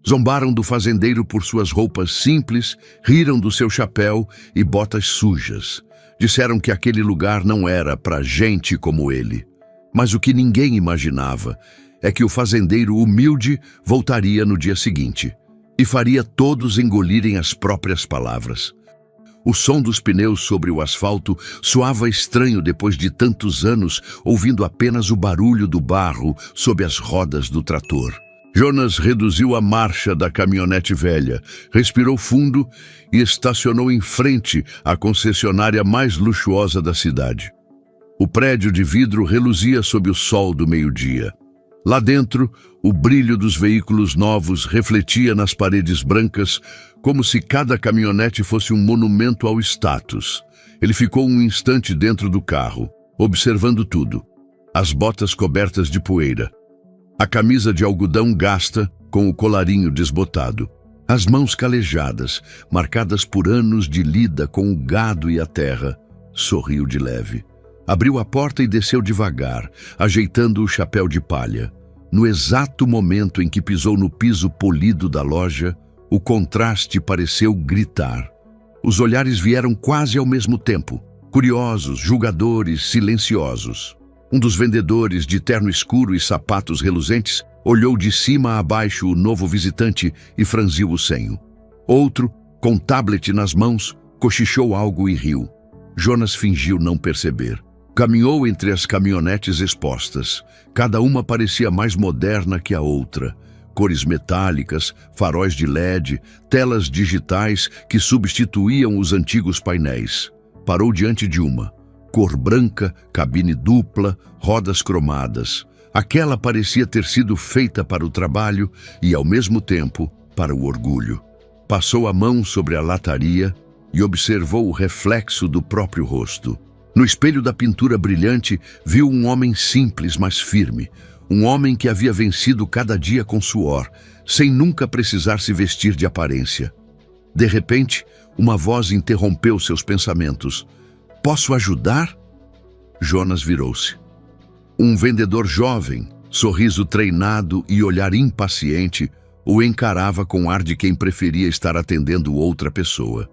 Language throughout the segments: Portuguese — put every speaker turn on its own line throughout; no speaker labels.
Zombaram do fazendeiro por suas roupas simples, riram do seu chapéu e botas sujas. Disseram que aquele lugar não era para gente como ele. Mas o que ninguém imaginava é que o fazendeiro humilde voltaria no dia seguinte e faria todos engolirem as próprias palavras. O som dos pneus sobre o asfalto soava estranho depois de tantos anos, ouvindo apenas o barulho do barro sob as rodas do trator. Jonas reduziu a marcha da caminhonete velha, respirou fundo e estacionou em frente à concessionária mais luxuosa da cidade. O prédio de vidro reluzia sob o sol do meio-dia. Lá dentro, o brilho dos veículos novos refletia nas paredes brancas, como se cada caminhonete fosse um monumento ao status. Ele ficou um instante dentro do carro, observando tudo. As botas cobertas de poeira, a camisa de algodão gasta com o colarinho desbotado, as mãos calejadas, marcadas por anos de lida com o gado e a terra. Sorriu de leve. Abriu a porta e desceu devagar, ajeitando o chapéu de palha. No exato momento em que pisou no piso polido da loja, o contraste pareceu gritar. Os olhares vieram quase ao mesmo tempo, curiosos, julgadores, silenciosos. Um dos vendedores, de terno escuro e sapatos reluzentes, olhou de cima a baixo o novo visitante e franziu o senho. Outro, com tablet nas mãos, cochichou algo e riu. Jonas fingiu não perceber. Caminhou entre as caminhonetes expostas. Cada uma parecia mais moderna que a outra. Cores metálicas, faróis de LED, telas digitais que substituíam os antigos painéis. Parou diante de uma. Cor branca, cabine dupla, rodas cromadas. Aquela parecia ter sido feita para o trabalho e, ao mesmo tempo, para o orgulho. Passou a mão sobre a lataria e observou o reflexo do próprio rosto. No espelho da pintura brilhante, viu um homem simples, mas firme. Um homem que havia vencido cada dia com suor, sem nunca precisar se vestir de aparência. De repente, uma voz interrompeu seus pensamentos. "Posso ajudar?" Jonas virou-se. Um vendedor jovem, sorriso treinado e olhar impaciente, o encarava com ar de quem preferia estar atendendo outra pessoa.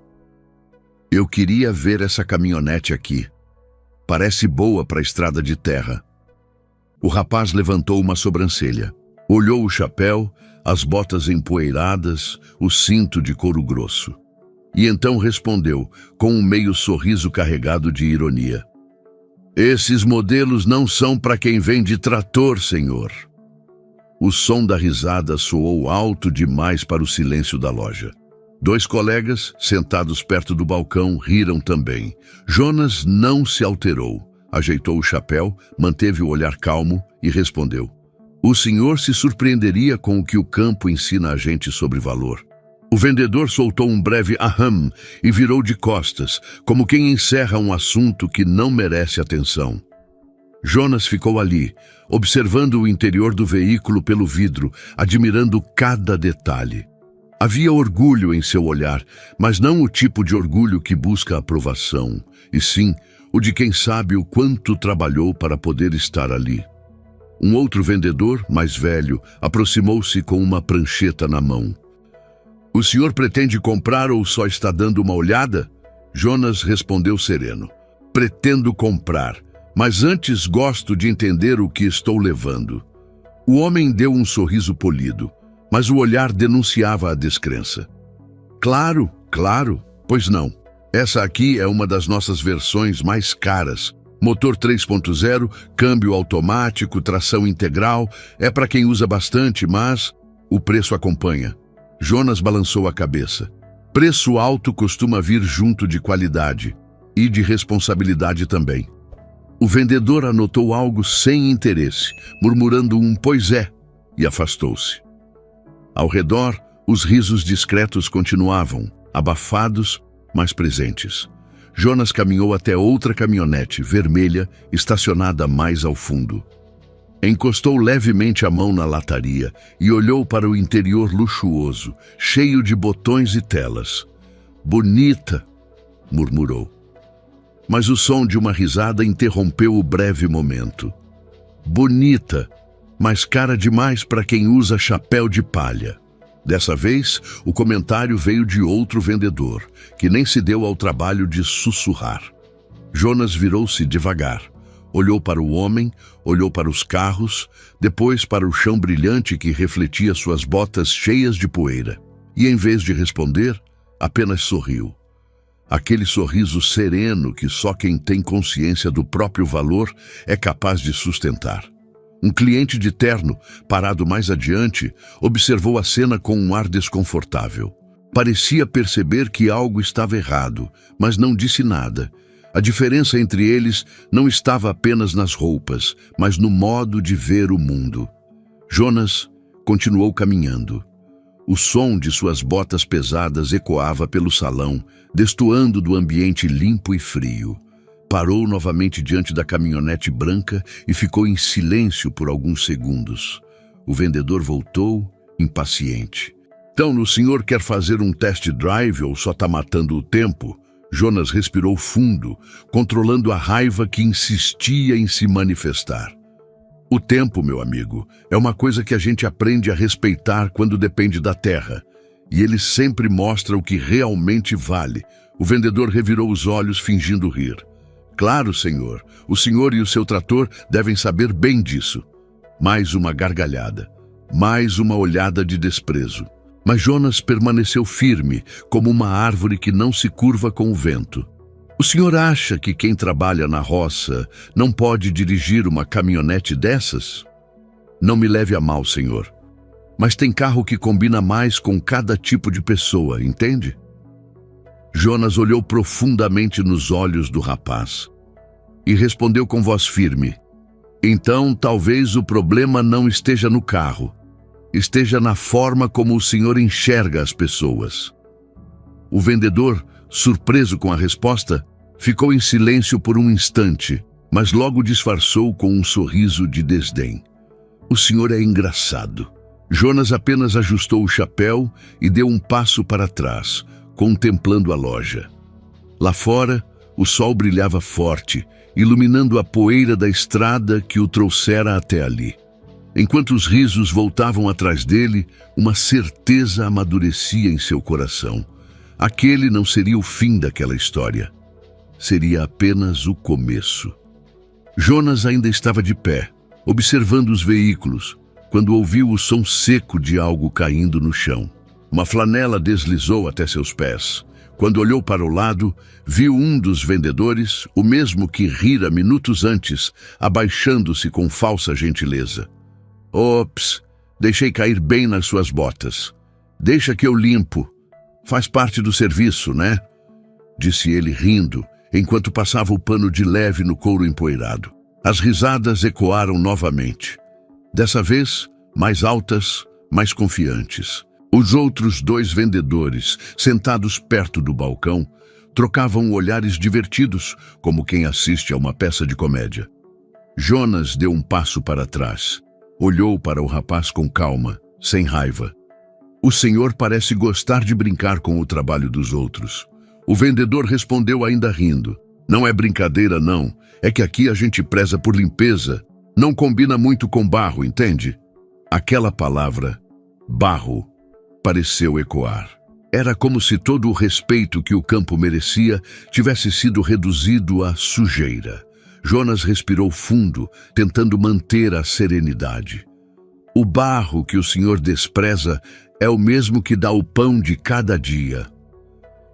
"Eu queria ver essa caminhonete aqui. Parece boa para a estrada de terra." O rapaz levantou uma sobrancelha. Olhou o chapéu, as botas empoeiradas, o cinto de couro grosso. E então respondeu, com um meio sorriso carregado de ironia. "Esses modelos não são para quem vem de trator, senhor." O som da risada soou alto demais para o silêncio da loja. Dois colegas, sentados perto do balcão, riram também. Jonas não se alterou. Ajeitou o chapéu, manteve o olhar calmo e respondeu. "O senhor se surpreenderia com o que o campo ensina a gente sobre valor." O vendedor soltou um breve aham e virou de costas, como quem encerra um assunto que não merece atenção. Jonas ficou ali, observando o interior do veículo pelo vidro, admirando cada detalhe. Havia orgulho em seu olhar, mas não o tipo de orgulho que busca aprovação, e sim o de quem sabe o quanto trabalhou para poder estar ali. Um outro vendedor, mais velho, aproximou-se com uma prancheta na mão. "O senhor pretende comprar ou só está dando uma olhada?" Jonas respondeu sereno. "Pretendo comprar, mas antes gosto de entender o que estou levando." O homem deu um sorriso polido, mas o olhar denunciava a descrença. Claro, pois não. Essa aqui é uma das nossas versões mais caras. Motor 3.0, câmbio automático, tração integral. É para quem usa bastante, mas o preço acompanha." Jonas balançou a cabeça. Preço alto costuma vir junto de qualidade e de responsabilidade também. O vendedor anotou algo sem interesse, murmurando um "pois é", e afastou-se. Ao redor, os risos discretos continuavam, abafados, mas presentes. Jonas caminhou até outra caminhonete, vermelha, estacionada mais ao fundo. Encostou levemente a mão na lataria e olhou para o interior luxuoso, cheio de botões e telas. "Bonita", murmurou. Mas o som de uma risada interrompeu o breve momento. "Bonita, mas cara demais para quem usa chapéu de palha." Dessa vez, o comentário veio de outro vendedor, que nem se deu ao trabalho de sussurrar. Jonas virou-se devagar. Olhou para o homem, olhou para os carros, depois para o chão brilhante que refletia suas botas cheias de poeira. E, em vez de responder, apenas sorriu. Aquele sorriso sereno que só quem tem consciência do próprio valor é capaz de sustentar. Um cliente de terno, parado mais adiante, observou a cena com um ar desconfortável. Parecia perceber que algo estava errado, mas não disse nada. A diferença entre eles não estava apenas nas roupas, mas no modo de ver o mundo. Jonas continuou caminhando. O som de suas botas pesadas ecoava pelo salão, destoando do ambiente limpo e frio. Parou novamente diante da caminhonete branca e ficou em silêncio por alguns segundos. O vendedor voltou, impaciente. Então, o senhor quer fazer um test drive ou só está matando o tempo? Jonas respirou fundo, controlando a raiva que insistia em se manifestar. O tempo, meu amigo, é uma coisa que a gente aprende a respeitar quando depende da terra. E ele sempre mostra o que realmente vale. O vendedor revirou os olhos, fingindo rir. Claro, senhor. O senhor e o seu trator devem saber bem disso. Mais uma gargalhada. Mais uma olhada de desprezo. Mas Jonas permaneceu firme, como uma árvore que não se curva com o vento. O senhor acha que quem trabalha na roça não pode dirigir uma caminhonete dessas? Não me leve a mal, senhor. Mas tem carro que combina mais com cada tipo de pessoa, entende? Jonas olhou profundamente nos olhos do rapaz e respondeu com voz firme. Então, talvez o problema não esteja no carro. Esteja na forma como o senhor enxerga as pessoas. O vendedor, surpreso com a resposta, ficou em silêncio por um instante, mas logo disfarçou com um sorriso de desdém. O senhor é engraçado. Jonas apenas ajustou o chapéu e deu um passo para trás, contemplando a loja. Lá fora, o sol brilhava forte, iluminando a poeira da estrada que o trouxera até ali. Enquanto os risos voltavam atrás dele, uma certeza amadurecia em seu coração. Aquele não seria o fim daquela história. Seria apenas o começo. Jonas ainda estava de pé, observando os veículos, quando ouviu o som seco de algo caindo no chão. Uma flanela deslizou até seus pés. Quando olhou para o lado, viu um dos vendedores, o mesmo que rira minutos antes, abaixando-se com falsa gentileza. Ops, deixei cair bem nas suas botas. Deixa que eu limpo. Faz parte do serviço, né? Disse ele rindo, enquanto passava o pano de leve no couro empoeirado. As risadas ecoaram novamente. Dessa vez, mais altas, mais confiantes. Os outros dois vendedores, sentados perto do balcão, trocavam olhares divertidos, como quem assiste a uma peça de comédia. Jonas deu um passo para trás. Olhou para o rapaz com calma, sem raiva. O senhor parece gostar de brincar com o trabalho dos outros. O vendedor respondeu ainda rindo. Não é brincadeira, não. É que aqui a gente preza por limpeza. Não combina muito com barro, entende? Aquela palavra, barro, pareceu ecoar. Era como se todo o respeito que o campo merecia tivesse sido reduzido à sujeira. Jonas respirou fundo, tentando manter a serenidade. O barro que o senhor despreza é o mesmo que dá o pão de cada dia.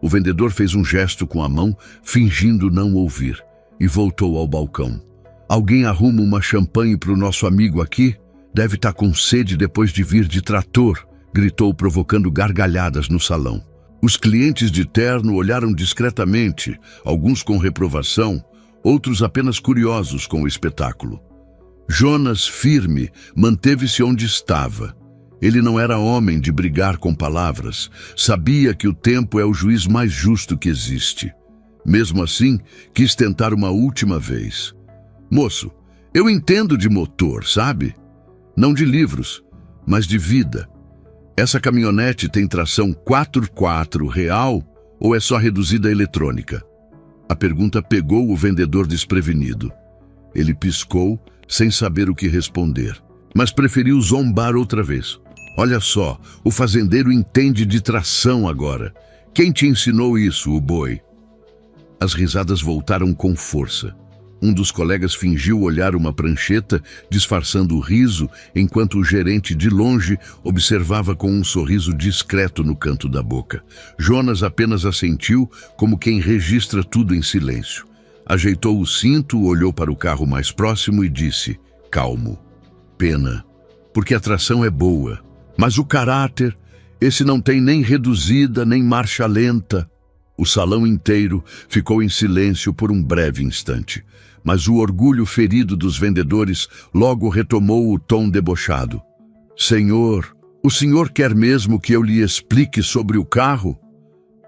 O vendedor fez um gesto com a mão, fingindo não ouvir, e voltou ao balcão. Alguém arruma uma champanhe para o nosso amigo aqui? Deve estar com sede depois de vir de trator, gritou, provocando gargalhadas no salão. Os clientes de terno olharam discretamente, alguns com reprovação, outros apenas curiosos com o espetáculo. Jonas, firme, manteve-se onde estava. Ele não era homem de brigar com palavras. Sabia que o tempo é o juiz mais justo que existe. Mesmo assim, quis tentar uma última vez. Moço, eu entendo de motor, sabe? Não de livros, mas de vida. Essa caminhonete tem tração 4x4 real ou é só reduzida eletrônica? A pergunta pegou o vendedor desprevenido. Ele piscou, sem saber o que responder, mas preferiu zombar outra vez. Olha só, o fazendeiro entende de tração agora. Quem te ensinou isso, o boi? As risadas voltaram com força. Um dos colegas fingiu olhar uma prancheta, disfarçando o riso, enquanto o gerente, de longe, observava com um sorriso discreto no canto da boca. Jonas apenas assentiu, como quem registra tudo em silêncio. Ajeitou o cinto, olhou para o carro mais próximo e disse, calmo: pena, porque a tração é boa, mas o caráter, esse não tem nem reduzida, nem marcha lenta. O salão inteiro ficou em silêncio por um breve instante, mas o orgulho ferido dos vendedores logo retomou o tom debochado. Senhor, o senhor quer mesmo que eu lhe explique sobre o carro?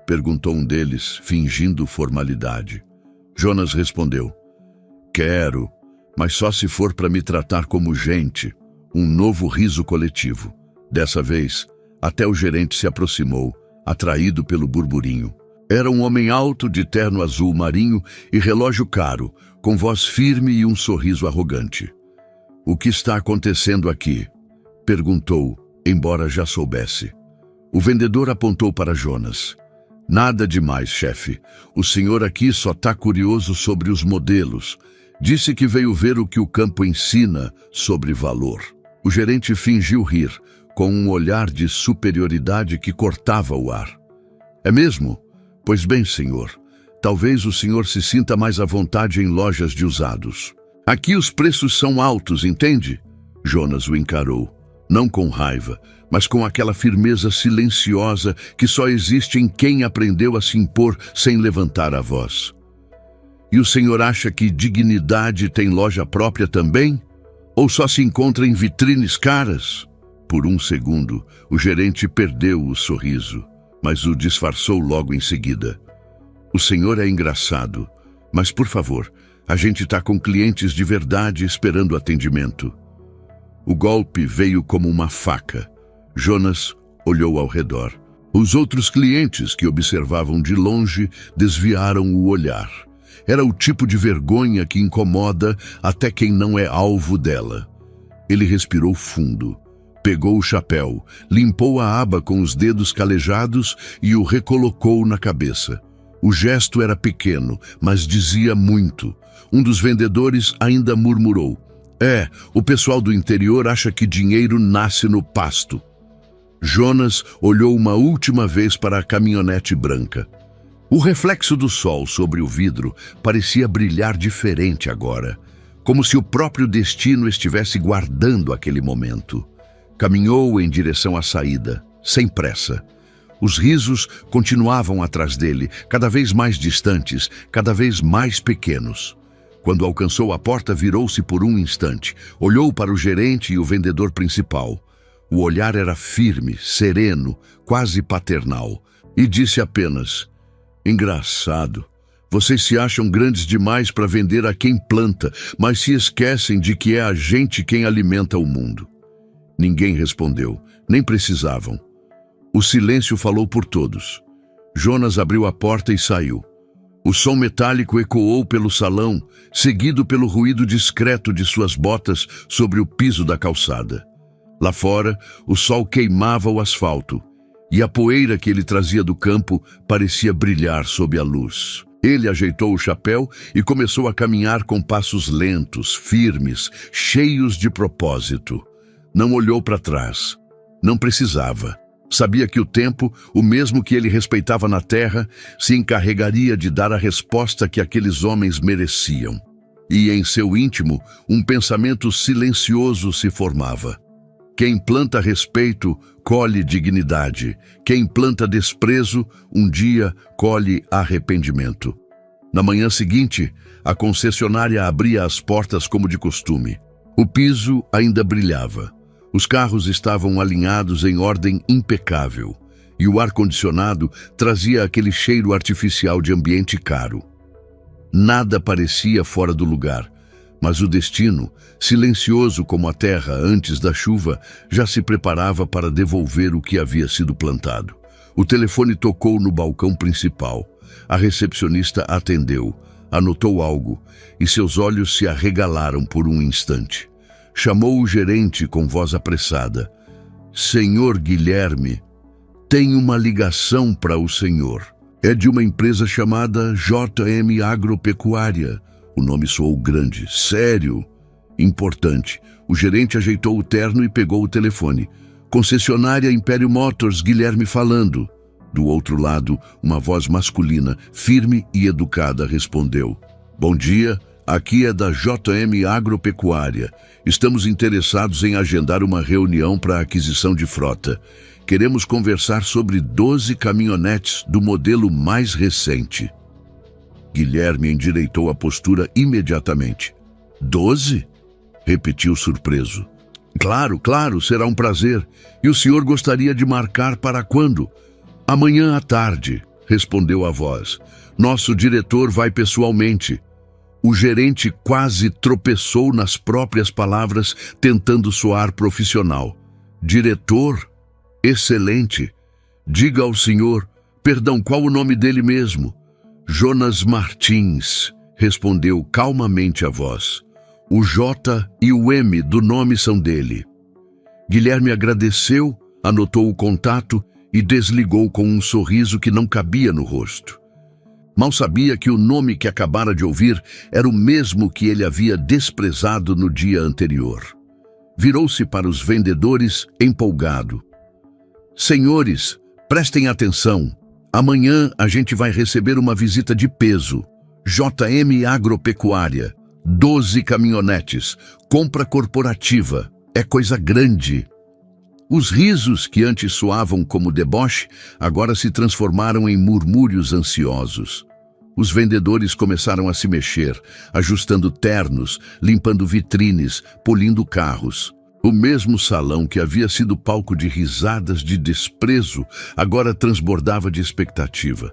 Perguntou um deles, fingindo formalidade. Jonas respondeu, quero, mas só se for para me tratar como gente. Um novo riso coletivo. Dessa vez, até o gerente se aproximou, atraído pelo burburinho. Era um homem alto, de terno azul marinho e relógio caro, com voz firme e um sorriso arrogante. O que está acontecendo aqui? Perguntou, embora já soubesse. O vendedor apontou para Jonas. Nada demais, chefe. O senhor aqui só está curioso sobre os modelos. Disse que veio ver o que o campo ensina sobre valor. O gerente fingiu rir, com um olhar de superioridade que cortava o ar. É mesmo? Pois bem, senhor, talvez o senhor se sinta mais à vontade em lojas de usados. Aqui os preços são altos, entende? Jonas o encarou, não com raiva, mas com aquela firmeza silenciosa que só existe em quem aprendeu a se impor sem levantar a voz. E o senhor acha que dignidade tem loja própria também? Ou só se encontra em vitrines caras? Por um segundo, o gerente perdeu o sorriso, mas o disfarçou logo em seguida. O senhor é engraçado, mas por favor, a gente está com clientes de verdade esperando atendimento. O golpe veio como uma faca. Jonas olhou ao redor. Os outros clientes que observavam de longe desviaram o olhar. Era o tipo de vergonha que incomoda até quem não é alvo dela. Ele respirou fundo. Pegou o chapéu, limpou a aba com os dedos calejados e o recolocou na cabeça. O gesto era pequeno, mas dizia muito. Um dos vendedores ainda murmurou. O pessoal do interior acha que dinheiro nasce no pasto. Jonas olhou uma última vez para a caminhonete branca. O reflexo do sol sobre o vidro parecia brilhar diferente agora, como se o próprio destino estivesse guardando aquele momento. Caminhou em direção à saída, sem pressa. Os risos continuavam atrás dele, cada vez mais distantes, cada vez mais pequenos. Quando alcançou a porta, virou-se por um instante, olhou para o gerente e o vendedor principal. O olhar era firme, sereno, quase paternal, e disse apenas, engraçado, vocês se acham grandes demais para vender a quem planta, mas se esquecem de que é a gente quem alimenta o mundo. Ninguém respondeu, nem precisavam. O silêncio falou por todos. Jonas abriu a porta e saiu. O som metálico ecoou pelo salão, seguido pelo ruído discreto de suas botas sobre o piso da calçada. Lá fora, o sol queimava o asfalto, e a poeira que ele trazia do campo parecia brilhar sob a luz. Ele ajeitou o chapéu e começou a caminhar com passos lentos, firmes, cheios de propósito. Não olhou para trás. Não precisava. Sabia que o tempo, o mesmo que ele respeitava na terra, se encarregaria de dar a resposta que aqueles homens mereciam. E em seu íntimo, um pensamento silencioso se formava. Quem planta respeito, colhe dignidade. Quem planta desprezo, um dia colhe arrependimento. Na manhã seguinte, a concessionária abria as portas como de costume. O piso ainda brilhava. Os carros estavam alinhados em ordem impecável, e o ar-condicionado trazia aquele cheiro artificial de ambiente caro. Nada parecia fora do lugar, mas o destino, silencioso como a terra antes da chuva, já se preparava para devolver o que havia sido plantado. O telefone tocou no balcão principal. A recepcionista atendeu, anotou algo, e seus olhos se arregalaram por um instante. Chamou o gerente com voz apressada. Senhor Guilherme, tem uma ligação para o senhor. É de uma empresa chamada JM Agropecuária. O nome soou grande, sério, importante. O gerente ajeitou o terno e pegou o telefone. Concessionária Império Motors, Guilherme falando. Do outro lado, uma voz masculina, firme e educada, respondeu. Bom dia, aqui é da JM Agropecuária. Estamos interessados em agendar uma reunião para a aquisição de frota. Queremos conversar sobre 12 caminhonetes do modelo mais recente. Guilherme endireitou a postura imediatamente. 12? Repetiu surpreso. Claro, será um prazer. E o senhor gostaria de marcar para quando? Amanhã à tarde, respondeu a voz. Nosso diretor vai pessoalmente. O gerente quase tropeçou nas próprias palavras, tentando soar profissional. Diretor? Excelente. Diga ao senhor, perdão, qual o nome dele mesmo? Jonas Martins, respondeu calmamente a voz. O J e o M do nome são dele. Guilherme agradeceu, anotou o contato e desligou com um sorriso que não cabia no rosto. Mal sabia que o nome que acabara de ouvir era o mesmo que ele havia desprezado no dia anterior. Virou-se para os vendedores empolgado. Senhores, prestem atenção. Amanhã a gente vai receber uma visita de peso. JM Agropecuária. 12 caminhonetes. Compra corporativa. É coisa grande. Os risos que antes soavam como deboche, agora se transformaram em murmúrios ansiosos. Os vendedores começaram a se mexer, ajustando ternos, limpando vitrines, polindo carros. O mesmo salão que havia sido palco de risadas de desprezo, agora transbordava de expectativa.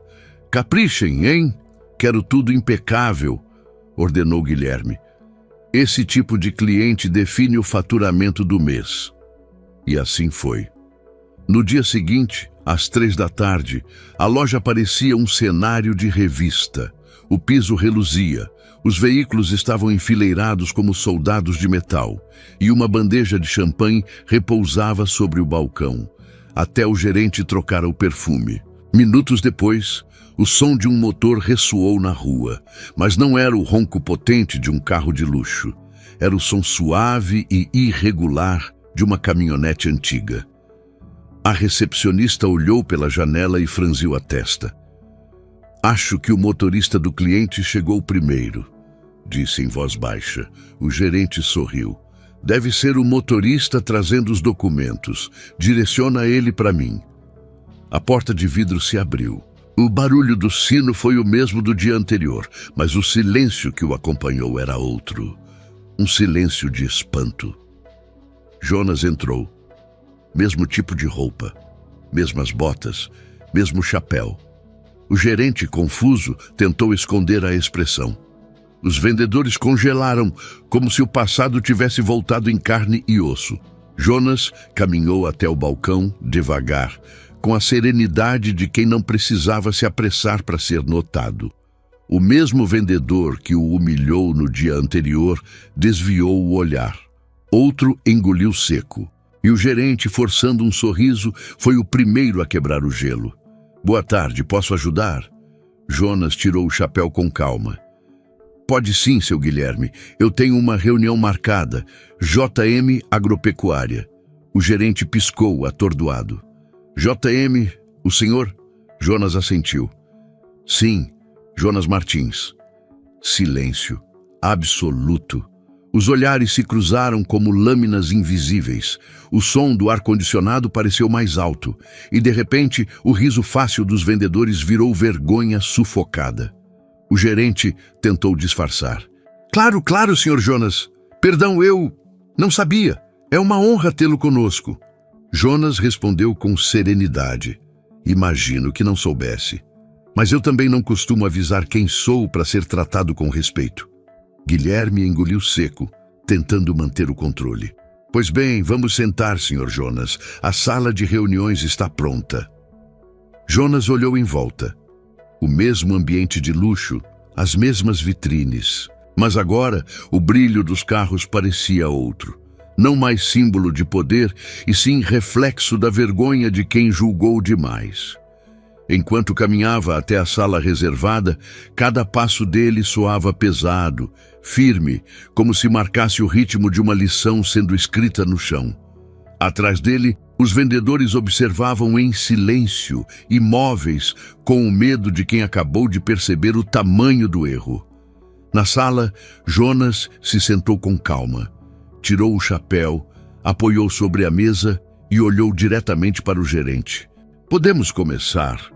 Caprichem, hein? Quero tudo impecável, ordenou Guilherme. Esse tipo de cliente define o faturamento do mês. E assim foi. No dia seguinte, às 3 da tarde, a loja parecia um cenário de revista. O piso reluzia, os veículos estavam enfileirados como soldados de metal, e uma bandeja de champanhe repousava sobre o balcão, até o gerente trocara o perfume. Minutos depois, o som de um motor ressoou na rua, mas não era o ronco potente de um carro de luxo. Era o som suave e irregular de uma caminhonete antiga. A recepcionista olhou pela janela e franziu a testa. Acho que o motorista do cliente chegou primeiro, disse em voz baixa. O gerente sorriu. Deve ser o motorista trazendo os documentos. Direciona ele para mim. A porta de vidro se abriu. O barulho do sino foi o mesmo do dia anterior, mas o silêncio que o acompanhou era outro. Um silêncio de espanto. Jonas entrou. Mesmo tipo de roupa, mesmas botas, mesmo chapéu. O gerente, confuso, tentou esconder a expressão. Os vendedores congelaram, como se o passado tivesse voltado em carne e osso. Jonas caminhou até o balcão, devagar, com a serenidade de quem não precisava se apressar para ser notado. O mesmo vendedor que o humilhou no dia anterior desviou o olhar. Outro engoliu seco. E o gerente, forçando um sorriso, foi o primeiro a quebrar o gelo. Boa tarde, posso ajudar? Jonas tirou o chapéu com calma. Pode sim, seu Guilherme. Eu tenho uma reunião marcada. JM Agropecuária. O gerente piscou, atordoado. JM, o senhor? Jonas assentiu. Sim, Jonas Martins. Silêncio. Absoluto. Os olhares se cruzaram como lâminas invisíveis. O som do ar-condicionado pareceu mais alto, e de repente o riso fácil dos vendedores virou vergonha sufocada. O gerente tentou disfarçar. Claro, senhor Jonas. Perdão, eu não sabia. É uma honra tê-lo conosco. Jonas respondeu com serenidade. Imagino que não soubesse. Mas eu também não costumo avisar quem sou para ser tratado com respeito. Guilherme engoliu seco, tentando manter o controle. Pois bem, vamos sentar, senhor Jonas. A sala de reuniões está pronta. Jonas olhou em volta. O mesmo ambiente de luxo, as mesmas vitrines. Mas agora, o brilho dos carros parecia outro. não mais símbolo de poder, e sim reflexo da vergonha de quem julgou demais. Enquanto caminhava até a sala reservada, cada passo dele soava pesado, firme, como se marcasse o ritmo de uma lição sendo escrita no chão. Atrás dele, os vendedores observavam em silêncio, imóveis, com o medo de quem acabou de perceber o tamanho do erro. Na sala, Jonas se sentou com calma, tirou o chapéu, apoiou sobre a mesa e olhou diretamente para o gerente. "Podemos começar?"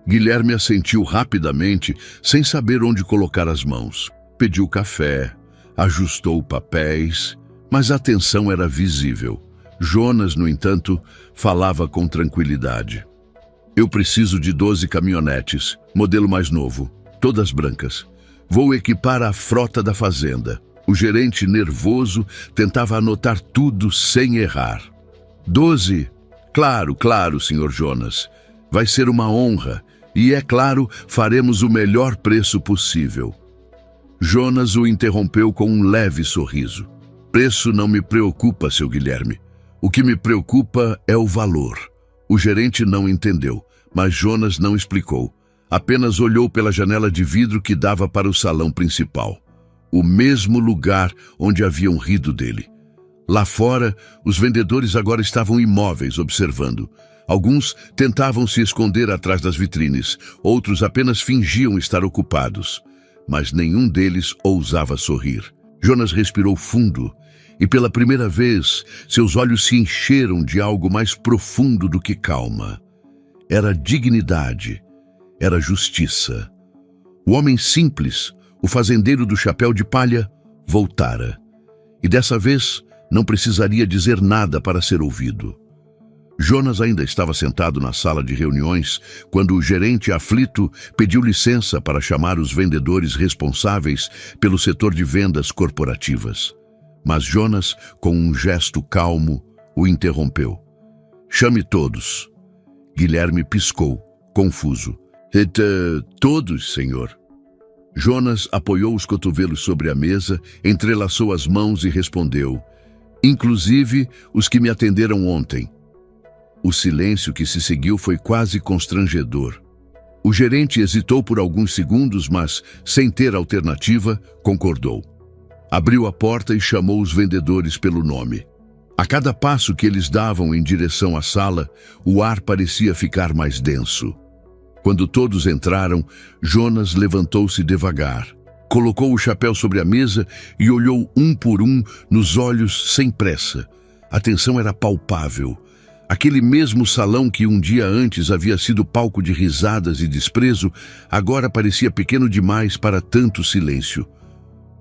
Guilherme assentiu rapidamente, sem saber onde colocar as mãos. Pediu café, ajustou papéis, mas a tensão era visível. Jonas, no entanto, falava com tranquilidade. "Eu preciso de 12 caminhonetes, modelo mais novo, todas brancas. Vou equipar a frota da fazenda." O gerente, nervoso, tentava anotar tudo sem errar. 12? Claro, senhor Jonas. Vai ser uma honra. E, é claro, faremos o melhor preço possível." Jonas o interrompeu com um leve sorriso. "Preço não me preocupa, seu Guilherme. O que me preocupa é o valor." O gerente não entendeu, mas Jonas não explicou. Apenas olhou pela janela de vidro que dava para o salão principal. O mesmo lugar onde haviam rido dele. Lá fora, os vendedores agora estavam imóveis, observando. Alguns tentavam se esconder atrás das vitrines, outros apenas fingiam estar ocupados. Mas nenhum deles ousava sorrir. Jonas respirou fundo e, pela primeira vez, seus olhos se encheram de algo mais profundo do que calma. Era dignidade, era justiça. O homem simples, o fazendeiro do chapéu de palha, voltara. E dessa vez não precisaria dizer nada para ser ouvido. Jonas ainda estava sentado na sala de reuniões quando o gerente, aflito, pediu licença para chamar os vendedores responsáveis pelo setor de vendas corporativas. Mas Jonas, com um gesto calmo, o interrompeu. "Chame todos." Guilherme piscou, confuso. Todos, senhor." Jonas apoiou os cotovelos sobre a mesa, entrelaçou as mãos e respondeu. "Inclusive os que me atenderam ontem." O silêncio que se seguiu foi quase constrangedor. O gerente hesitou por alguns segundos, mas, sem ter alternativa, concordou. Abriu a porta e chamou os vendedores pelo nome. A cada passo que eles davam em direção à sala, o ar parecia ficar mais denso. Quando todos entraram, Jonas levantou-se devagar, colocou o chapéu sobre a mesa e olhou um por um nos olhos sem pressa. A tensão era palpável. Aquele mesmo salão que um dia antes havia sido palco de risadas e desprezo, agora parecia pequeno demais para tanto silêncio.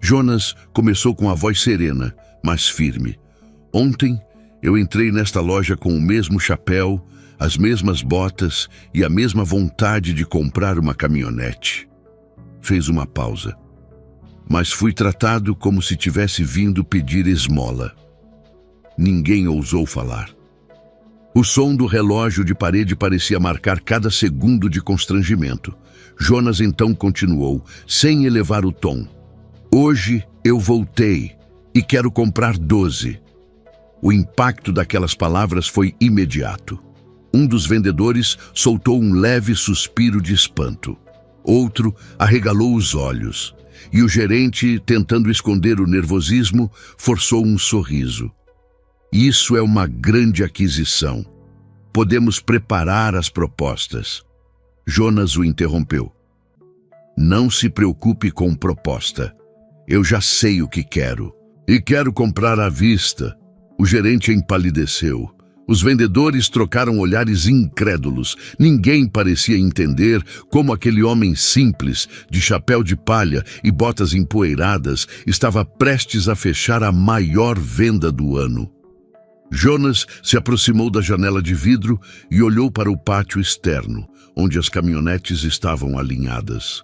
Jonas começou com a voz serena, mas firme. "Ontem eu entrei nesta loja com o mesmo chapéu, as mesmas botas e a mesma vontade de comprar uma caminhonete." Fez uma pausa. "Mas fui tratado como se tivesse vindo pedir esmola." Ninguém ousou falar. O som do relógio de parede parecia marcar cada segundo de constrangimento. Jonas então continuou, sem elevar o tom. "Hoje eu voltei e quero comprar 12. O impacto daquelas palavras foi imediato. Um dos vendedores soltou um leve suspiro de espanto. Outro arregalou os olhos. E o gerente, tentando esconder o nervosismo, forçou um sorriso. "Isso é uma grande aquisição. Podemos preparar as propostas." Jonas o interrompeu. "Não se preocupe com proposta. Eu já sei o que quero. E quero comprar à vista." O gerente empalideceu. Os vendedores trocaram olhares incrédulos. Ninguém parecia entender como aquele homem simples, de chapéu de palha e botas empoeiradas, estava prestes a fechar a maior venda do ano. Jonas se aproximou da janela de vidro e olhou para o pátio externo, onde as caminhonetes estavam alinhadas.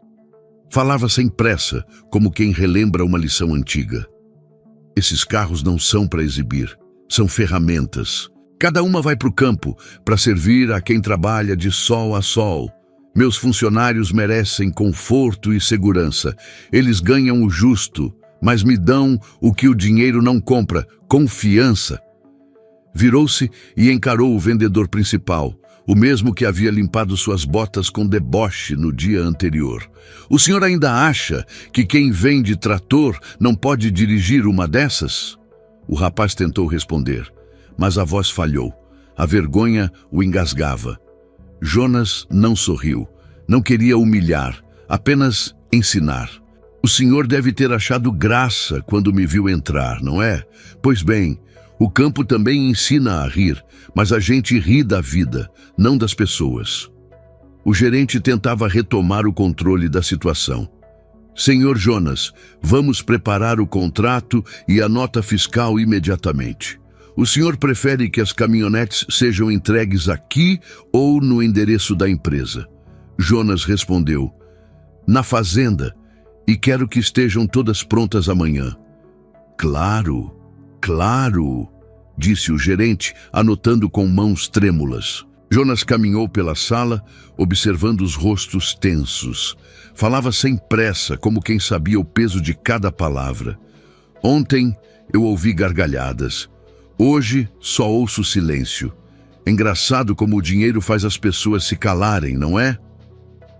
Falava sem pressa, como quem relembra uma lição antiga. "Esses carros não são para exibir, são ferramentas. Cada uma vai para o campo, para servir a quem trabalha de sol a sol. Meus funcionários merecem conforto e segurança. Eles ganham o justo, mas me dão o que o dinheiro não compra, confiança. Virou-se e encarou o vendedor principal, o mesmo que havia limpado suas botas com deboche no dia anterior. O senhor ainda acha que quem vende trator não pode dirigir uma dessas? O rapaz tentou responder, mas a voz falhou. A vergonha o engasgava. Jonas não sorriu. Não queria humilhar, apenas ensinar. O senhor deve ter achado graça quando me viu entrar, não é? Pois bem, o campo também ensina a rir, mas a gente ri da vida, não das pessoas. O gerente tentava retomar o controle da situação. Senhor Jonas, vamos preparar o contrato e a nota fiscal imediatamente. O senhor prefere que as caminhonetes sejam entregues aqui ou no endereço da empresa? Jonas respondeu, na fazenda, e quero que estejam todas prontas amanhã. Claro, claro, disse o gerente, anotando com mãos trêmulas. Jonas caminhou pela sala, observando os rostos tensos. Falava sem pressa, como quem sabia o peso de cada palavra. Ontem eu ouvi gargalhadas. Hoje só ouço silêncio. Engraçado como o dinheiro faz as pessoas se calarem, não é?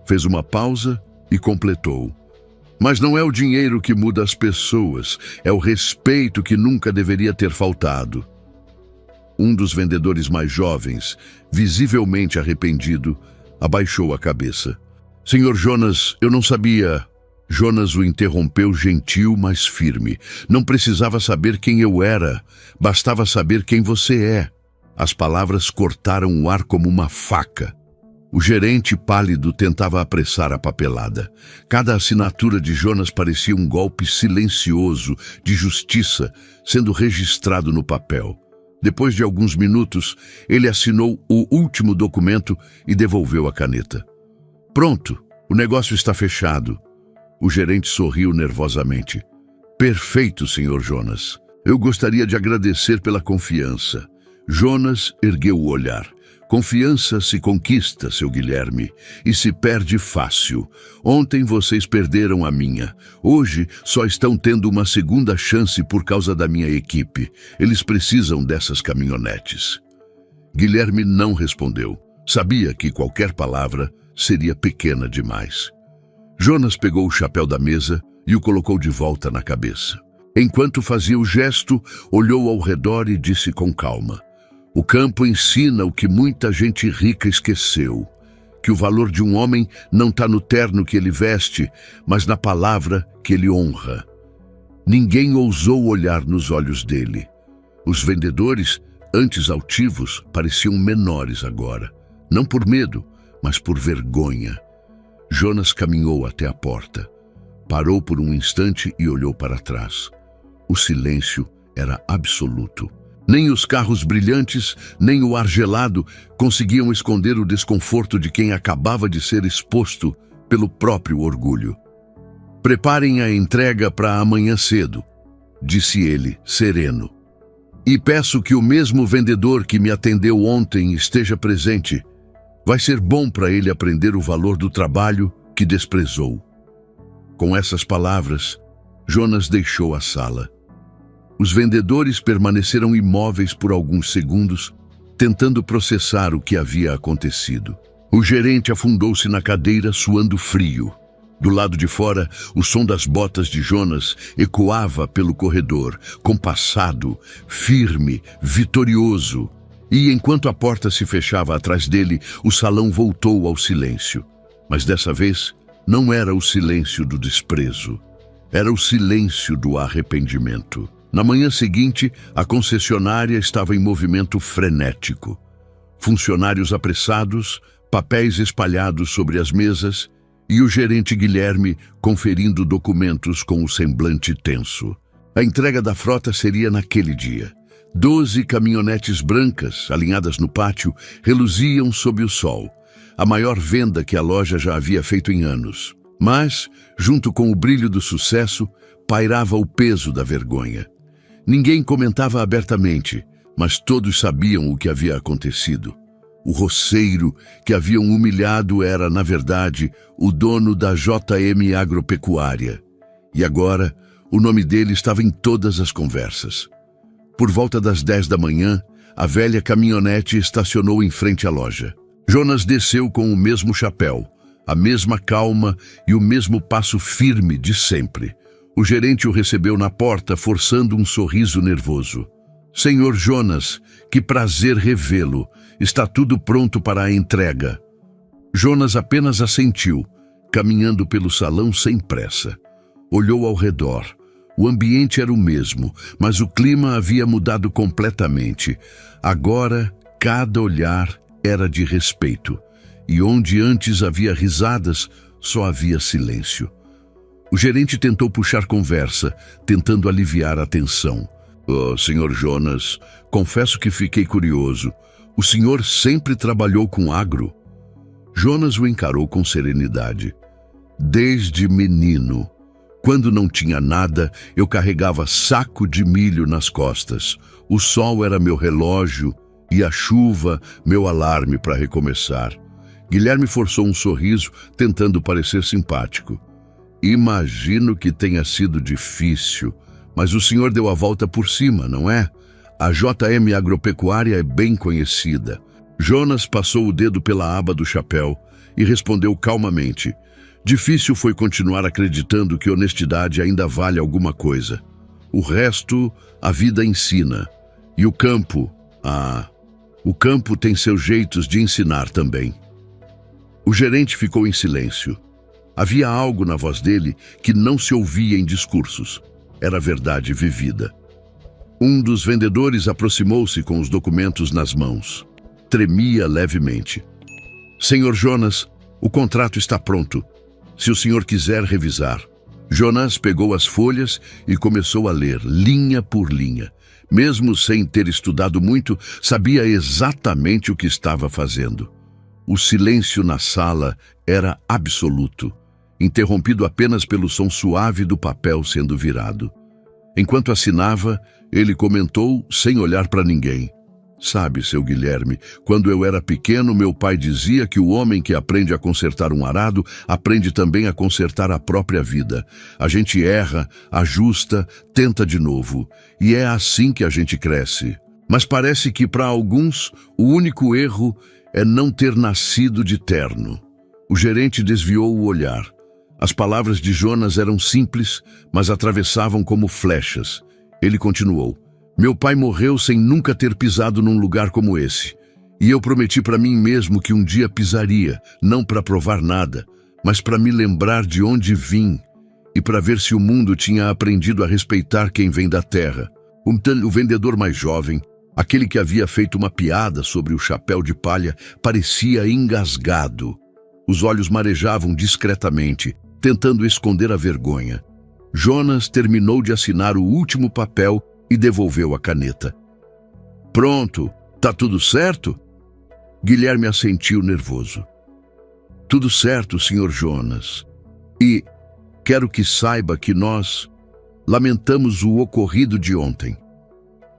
Fez uma pausa e completou. Mas não é o dinheiro que muda as pessoas, é o respeito que nunca deveria ter faltado. Um dos vendedores mais jovens, visivelmente arrependido, abaixou a cabeça. Senhor Jonas, eu não sabia. Jonas o interrompeu gentil, mas firme. Não precisava saber quem eu era, bastava saber quem você é. As palavras cortaram o ar como uma faca. O gerente pálido tentava apressar a papelada. Cada assinatura de Jonas parecia um golpe silencioso de justiça sendo registrado no papel. Depois de alguns minutos, ele assinou o último documento e devolveu a caneta. Pronto, o negócio está fechado. O gerente sorriu nervosamente. Perfeito, senhor Jonas. Eu gostaria de agradecer pela confiança. Jonas ergueu o olhar. Confiança se conquista, seu Guilherme, e se perde fácil. Ontem vocês perderam a minha. Hoje só estão tendo uma segunda chance por causa da minha equipe. Eles precisam dessas caminhonetes. Guilherme não respondeu. Sabia que qualquer palavra seria pequena demais. Jonas pegou o chapéu da mesa e o colocou de volta na cabeça. Enquanto fazia o gesto, olhou ao redor e disse com calma: o campo ensina o que muita gente rica esqueceu, que o valor de um homem não está no terno que ele veste, mas na palavra que ele honra. Ninguém ousou olhar nos olhos dele. Os vendedores, antes altivos, pareciam menores agora, não por medo, mas por vergonha. Jonas caminhou até a porta, parou por um instante e olhou para trás. O silêncio era absoluto. Nem os carros brilhantes, nem o ar gelado conseguiam esconder o desconforto de quem acabava de ser exposto pelo próprio orgulho. Preparem a entrega para amanhã cedo, disse ele, sereno. E peço que o mesmo vendedor que me atendeu ontem esteja presente. Vai ser bom para ele aprender o valor do trabalho que desprezou. Com essas palavras, Jonas deixou a sala. Os vendedores permaneceram imóveis por alguns segundos, tentando processar o que havia acontecido. O gerente afundou-se na cadeira, suando frio. Do lado de fora, o som das botas de Jonas ecoava pelo corredor, compassado, firme, vitorioso. E enquanto a porta se fechava atrás dele, o salão voltou ao silêncio. Mas dessa vez, não era o silêncio do desprezo. Era o silêncio do arrependimento. Na manhã seguinte, a concessionária estava em movimento frenético. Funcionários apressados, papéis espalhados sobre as mesas e o gerente Guilherme conferindo documentos com o semblante tenso. A entrega da frota seria naquele dia. 12 caminhonetes brancas, alinhadas no pátio, reluziam sob o sol. A maior venda que a loja já havia feito em anos. Mas, junto com o brilho do sucesso, pairava o peso da vergonha. Ninguém comentava abertamente, mas todos sabiam o que havia acontecido. O roceiro que haviam humilhado era, na verdade, o dono da JM Agropecuária. E agora, O nome dele estava em todas as conversas. Por volta das 10 da manhã, a velha caminhonete estacionou em frente à loja. Jonas desceu com o mesmo chapéu, a mesma calma e o mesmo passo firme de sempre. O gerente o recebeu na porta, forçando um sorriso nervoso. Senhor Jonas, que prazer revê-lo. Está tudo pronto para a entrega. Jonas apenas assentiu, caminhando pelo salão sem pressa. Olhou ao redor. O ambiente era o mesmo, mas o clima havia mudado completamente. Agora, cada olhar era de respeito. E onde antes havia risadas, só havia silêncio. O gerente tentou puxar conversa, tentando aliviar a tensão. Oh, Sr. Jonas, confesso que fiquei curioso. O senhor sempre trabalhou com agro? Jonas o encarou com serenidade. Desde menino. Quando não tinha nada, eu carregava saco de milho nas costas. O sol era meu relógio e a chuva, meu alarme para recomeçar. Guilherme forçou um sorriso, tentando parecer simpático. Imagino que tenha sido difícil, mas o senhor deu a volta por cima, não é? A JM Agropecuária é bem conhecida. Jonas passou o dedo pela aba do chapéu e respondeu calmamente. Difícil foi continuar acreditando que honestidade ainda vale alguma coisa. O resto, a vida ensina. E o campo, o campo tem seus jeitos de ensinar também. O gerente ficou em silêncio. Havia algo na voz dele que não se ouvia em discursos. Era verdade vivida. Um dos vendedores aproximou-se com os documentos nas mãos. Tremia levemente. Senhor Jonas, o contrato está pronto. Se o senhor quiser revisar. Jonas pegou as folhas e começou a ler, linha por linha. Mesmo sem ter estudado muito, sabia exatamente o que estava fazendo. O silêncio na sala era absoluto, interrompido apenas pelo som suave do papel sendo virado. Enquanto assinava, ele comentou sem olhar para ninguém. Sabe, seu Guilherme, quando eu era pequeno, meu pai dizia que o homem que aprende a consertar um arado, aprende também a consertar a própria vida. A gente erra, ajusta, tenta de novo. E é assim que a gente cresce. Mas parece que para alguns, o único erro é não ter nascido de terno. O gerente desviou o olhar. As palavras de Jonas eram simples, mas atravessavam como flechas. Ele continuou. Meu pai morreu sem nunca ter pisado num lugar como esse. E eu prometi para mim mesmo que um dia pisaria, não para provar nada, mas para me lembrar de onde vim e para ver se o mundo tinha aprendido a respeitar quem vem da terra. O vendedor mais jovem, aquele que havia feito uma piada sobre o chapéu de palha, parecia engasgado. Os olhos marejavam discretamente, tentando esconder a vergonha. Jonas terminou de assinar o último papel e devolveu a caneta. Pronto, tá tudo certo? Guilherme assentiu nervoso. Tudo certo, Sr. Jonas. E quero que saiba que nós lamentamos o ocorrido de ontem.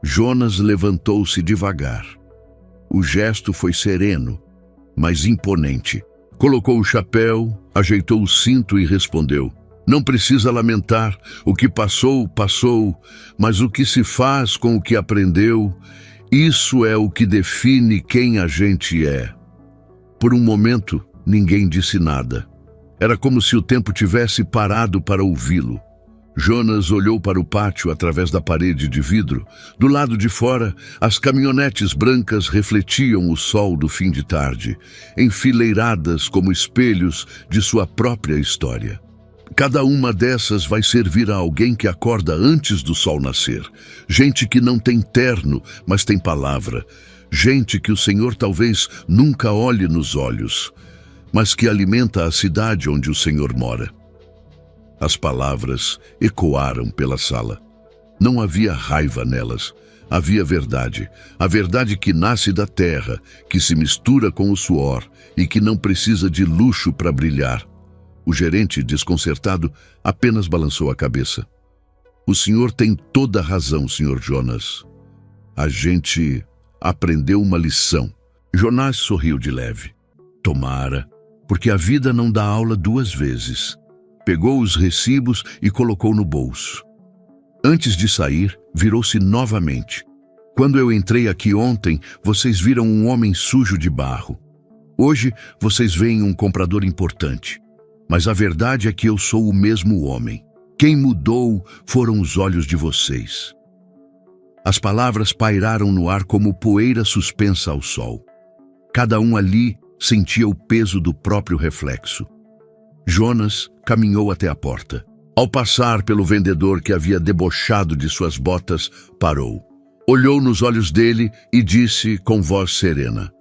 Jonas levantou-se devagar. O gesto foi sereno, mas imponente. Colocou o chapéu, ajeitou o cinto e respondeu. Não precisa lamentar, o que passou, passou, mas o que se faz com o que aprendeu, isso é o que define quem a gente é. Por um momento, ninguém disse nada. Era como se o tempo tivesse parado para ouvi-lo. Jonas olhou para o pátio através da parede de vidro. Do lado de fora, as caminhonetes brancas refletiam o sol do fim de tarde, enfileiradas como espelhos de sua própria história. Cada uma dessas vai servir a alguém que acorda antes do sol nascer. Gente que não tem terno, mas tem palavra. Gente que o Senhor talvez nunca olhe nos olhos, mas que alimenta a cidade onde o Senhor mora. As palavras ecoaram pela sala. Não havia raiva nelas. Havia verdade. A verdade que nasce da terra, que se mistura com o suor e que não precisa de luxo para brilhar. O gerente, desconcertado, apenas balançou a cabeça. O senhor tem toda a razão, Sr. Jonas. A gente aprendeu uma lição. Jonas sorriu de leve. Tomara, porque a vida não dá aula duas vezes. Pegou os recibos e colocou no bolso. Antes de sair, virou-se novamente. Quando eu entrei aqui ontem, vocês viram um homem sujo de barro. Hoje, vocês veem um comprador importante. Mas a verdade é que eu sou o mesmo homem. Quem mudou foram os olhos de vocês. As palavras pairaram no ar como poeira suspensa ao sol. Cada um ali sentia o peso do próprio reflexo. Jonas caminhou até a porta. Ao passar pelo vendedor que havia debochado de suas botas, parou. Olhou nos olhos dele e disse com voz serena: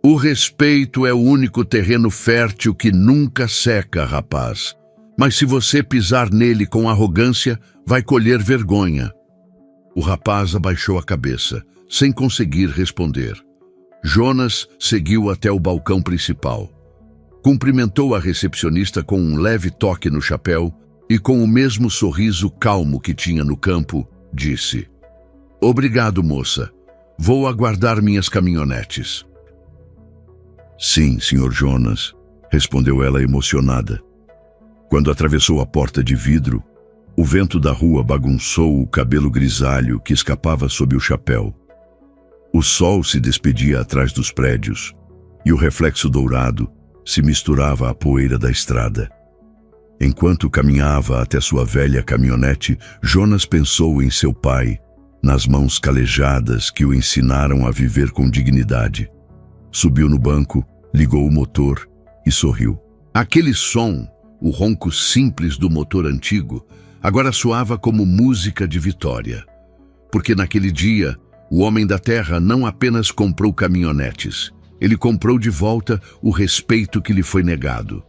"O respeito é o único terreno fértil que nunca seca, rapaz. Mas se você pisar nele com arrogância, vai colher vergonha." O rapaz abaixou a cabeça, sem conseguir responder. Jonas seguiu até o balcão principal. Cumprimentou a recepcionista com um leve toque no chapéu e, com o mesmo sorriso calmo que tinha no campo, disse: "Obrigado, moça. Vou aguardar minhas caminhonetes." "Sim, Sr. Jonas", respondeu ela emocionada. Quando atravessou a porta de vidro, o vento da rua bagunçou o cabelo grisalho que escapava sob o chapéu. O sol se despedia atrás dos prédios e o reflexo dourado se misturava à poeira da estrada. Enquanto caminhava até sua velha caminhonete, Jonas pensou em seu pai, nas mãos calejadas que o ensinaram a viver com dignidade. Subiu no banco, ligou o motor e sorriu. Aquele som, o ronco simples do motor antigo, agora soava como música de vitória. Porque naquele dia, o homem da terra não apenas comprou caminhonetes, ele comprou de volta o respeito que lhe foi negado.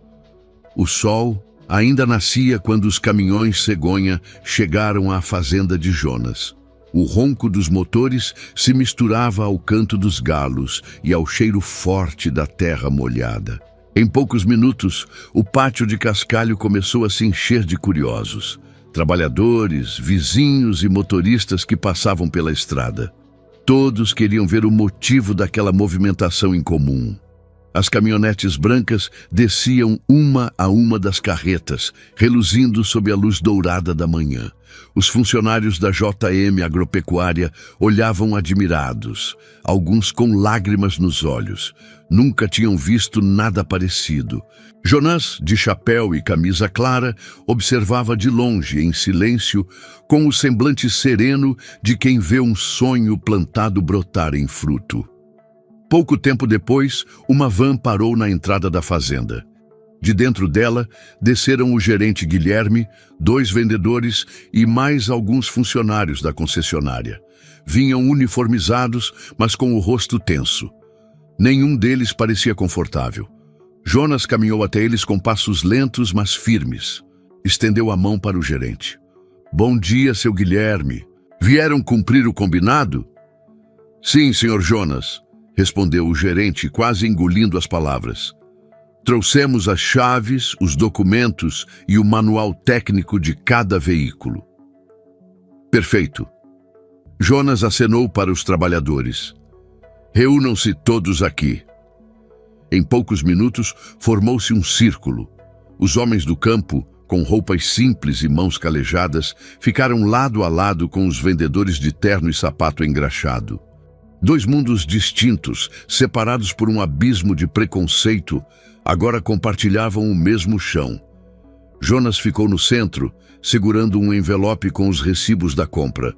O sol ainda nascia quando os caminhões cegonha chegaram à fazenda de Jonas. O ronco dos motores se misturava ao canto dos galos e ao cheiro forte da terra molhada. Em poucos minutos, o pátio de cascalho começou a se encher de curiosos. Trabalhadores, vizinhos e motoristas que passavam pela estrada. Todos queriam ver o motivo daquela movimentação incomum. As caminhonetes brancas desciam uma a uma das carretas, reluzindo sob a luz dourada da manhã. Os funcionários da JM Agropecuária olhavam admirados, alguns com lágrimas nos olhos. Nunca tinham visto nada parecido. Jonas, de chapéu e camisa clara, observava de longe, em silêncio, com o semblante sereno de quem vê um sonho plantado brotar em fruto. Pouco tempo depois, uma van parou na entrada da fazenda. De dentro dela, desceram o gerente Guilherme, 2 vendedores e mais alguns funcionários da concessionária. Vinham uniformizados, mas com o rosto tenso. Nenhum deles parecia confortável. Jonas caminhou até eles com passos lentos, mas firmes. Estendeu a mão para o gerente. "Bom dia, seu Guilherme. Vieram cumprir o combinado?" "Sim, Sr. Jonas", respondeu o gerente, quase engolindo as palavras. "Trouxemos as chaves, os documentos e o manual técnico de cada veículo." "Perfeito." Jonas acenou para os trabalhadores. "Reúnam-se todos aqui." Em poucos minutos, formou-se um círculo. Os homens do campo, com roupas simples e mãos calejadas, ficaram lado a lado com os vendedores de terno e sapato engraxado. 2 mundos distintos, separados por um abismo de preconceito, agora compartilhavam o mesmo chão. Jonas ficou no centro, segurando um envelope com os recibos da compra.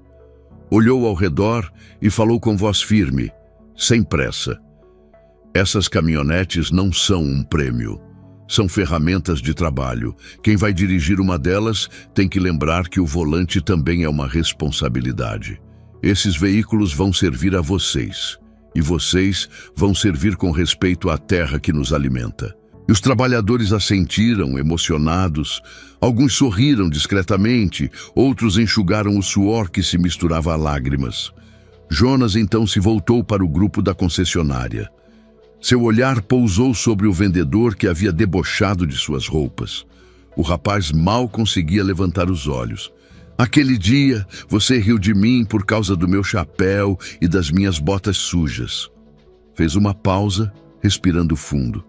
Olhou ao redor e falou com voz firme, sem pressa. "Essas caminhonetes não são um prêmio. São ferramentas de trabalho. Quem vai dirigir uma delas tem que lembrar que o volante também é uma responsabilidade. Esses veículos vão servir a vocês, e vocês vão servir com respeito à terra que nos alimenta." E os trabalhadores assentiram, emocionados. Alguns sorriram discretamente, outros enxugaram o suor que se misturava a lágrimas. Jonas então se voltou para o grupo da concessionária. Seu olhar pousou sobre o vendedor que havia debochado de suas roupas. O rapaz mal conseguia levantar os olhos. "Aquele dia, você riu de mim por causa do meu chapéu e das minhas botas sujas." Fez uma pausa, respirando fundo.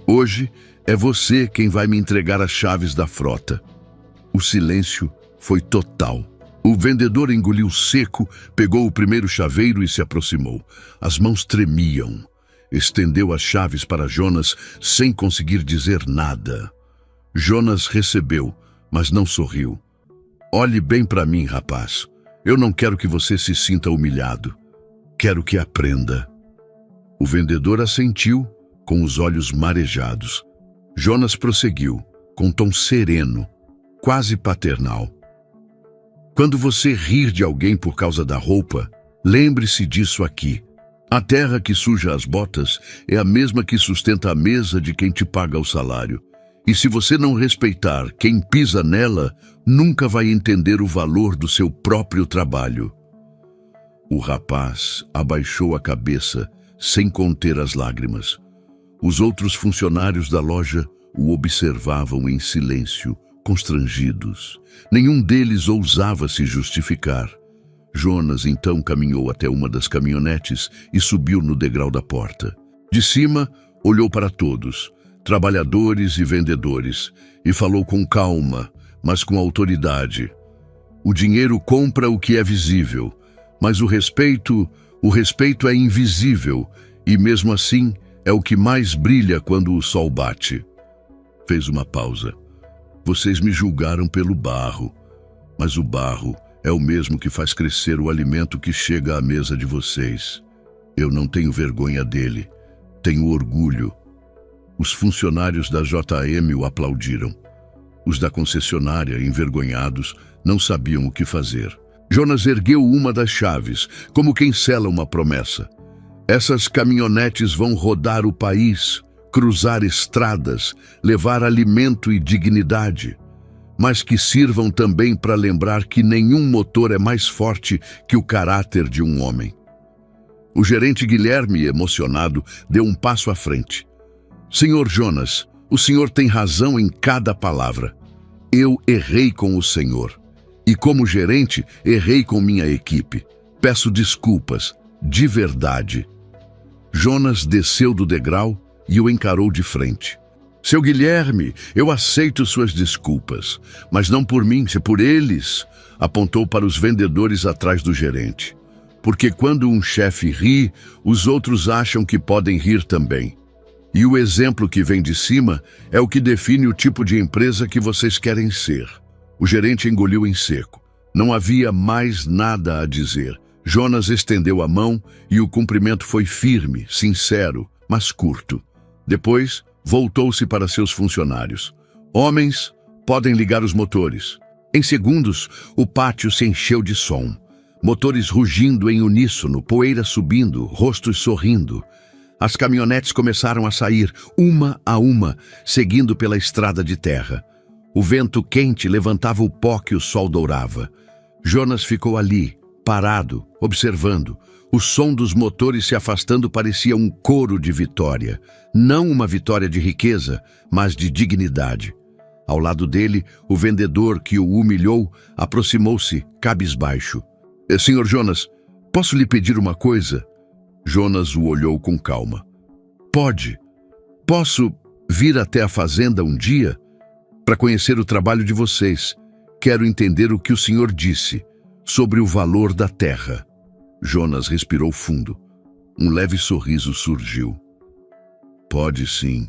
"Hoje é você quem vai me entregar as chaves da frota." O silêncio foi total. O vendedor engoliu seco, pegou o primeiro chaveiro e se aproximou. As mãos tremiam. Estendeu as chaves para Jonas sem conseguir dizer nada. Jonas recebeu, mas não sorriu. Olhe bem para mim, rapaz. Eu não quero que você se sinta humilhado. Quero que aprenda. O vendedor assentiu, com os olhos marejados. Jonas prosseguiu, com tom sereno, quase paternal. Quando você rir de alguém por causa da roupa, lembre-se disso aqui. A terra que suja as botas é a mesma que sustenta a mesa de quem te paga o salário. E se você não respeitar quem pisa nela, nunca vai entender o valor do seu próprio trabalho. O rapaz abaixou a cabeça, sem conter as lágrimas. Os outros funcionários da loja o observavam em silêncio, constrangidos. Nenhum deles ousava se justificar. Jonas então caminhou até uma das caminhonetes e subiu no degrau da porta. De cima, olhou para todos, trabalhadores e vendedores, e falou com calma, mas com autoridade. O dinheiro compra o que é visível, mas o respeito é invisível, e mesmo assim é o que mais brilha quando o sol bate. Fez uma pausa. Vocês me julgaram pelo barro, mas o barro é o mesmo que faz crescer o alimento que chega à mesa de vocês. Eu não tenho vergonha dele, tenho orgulho. Os funcionários da JM o aplaudiram. Os da concessionária, envergonhados, não sabiam o que fazer. Jonas ergueu uma das chaves, como quem sela uma promessa. Essas caminhonetes vão rodar o país, cruzar estradas, levar alimento e dignidade, mas que sirvam também para lembrar que nenhum motor é mais forte que o caráter de um homem. O gerente Guilherme, emocionado, deu um passo à frente. Senhor Jonas, o senhor tem razão em cada palavra. Eu errei com o senhor. E como gerente, errei com minha equipe. Peço desculpas, de verdade. Jonas desceu do degrau e o encarou de frente. Seu Guilherme, eu aceito suas desculpas, mas não por mim, se por eles, apontou para os vendedores atrás do gerente. Porque quando um chefe ri, os outros acham que podem rir também. E o exemplo que vem de cima é o que define o tipo de empresa que vocês querem ser. O gerente engoliu em seco. Não havia mais nada a dizer. Jonas estendeu a mão e o cumprimento foi firme, sincero, mas curto. Depois, voltou-se para seus funcionários. Homens, podem ligar os motores. Em segundos, o pátio se encheu de som. Motores rugindo em uníssono, poeira subindo, rostos sorrindo. As caminhonetes começaram a sair, uma a uma, seguindo pela estrada de terra. O vento quente levantava o pó que o sol dourava. Jonas ficou ali, parado, observando. O som dos motores se afastando parecia um coro de vitória. Não uma vitória de riqueza, mas de dignidade. Ao lado dele, o vendedor que o humilhou aproximou-se, cabisbaixo. Senhor Jonas, posso lhe pedir uma coisa? Jonas o olhou com calma. Pode. Posso vir até a fazenda um dia para conhecer o trabalho de vocês. Quero entender o que o senhor disse sobre o valor da terra. Jonas respirou fundo. Um leve sorriso surgiu. Pode sim.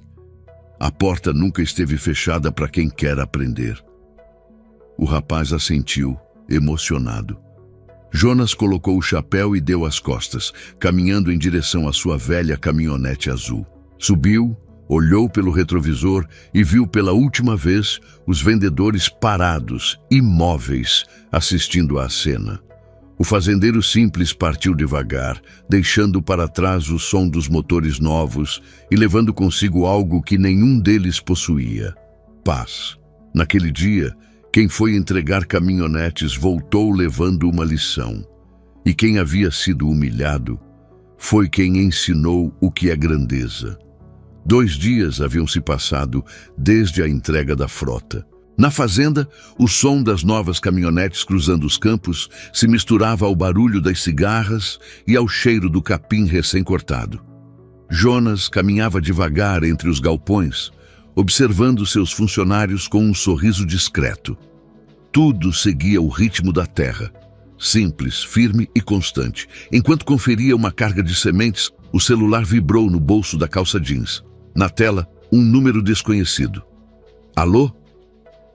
A porta nunca esteve fechada para quem quer aprender. O rapaz assentiu, emocionado. Jonas colocou o chapéu e deu as costas, caminhando em direção à sua velha caminhonete azul. Subiu, olhou pelo retrovisor e viu pela última vez os vendedores parados, imóveis, assistindo à cena. O fazendeiro simples partiu devagar, deixando para trás o som dos motores novos e levando consigo algo que nenhum deles possuía: paz. Naquele dia, quem foi entregar caminhonetes voltou levando uma lição. E quem havia sido humilhado foi quem ensinou o que é grandeza. 2 dias haviam se passado desde a entrega da frota. Na fazenda, o som das novas caminhonetes cruzando os campos se misturava ao barulho das cigarras e ao cheiro do capim recém-cortado. Jonas caminhava devagar entre os galpões, observando seus funcionários com um sorriso discreto. Tudo seguia o ritmo da terra. Simples, firme e constante. Enquanto conferia uma carga de sementes, o celular vibrou no bolso da calça jeans. Na tela, um número desconhecido. Alô?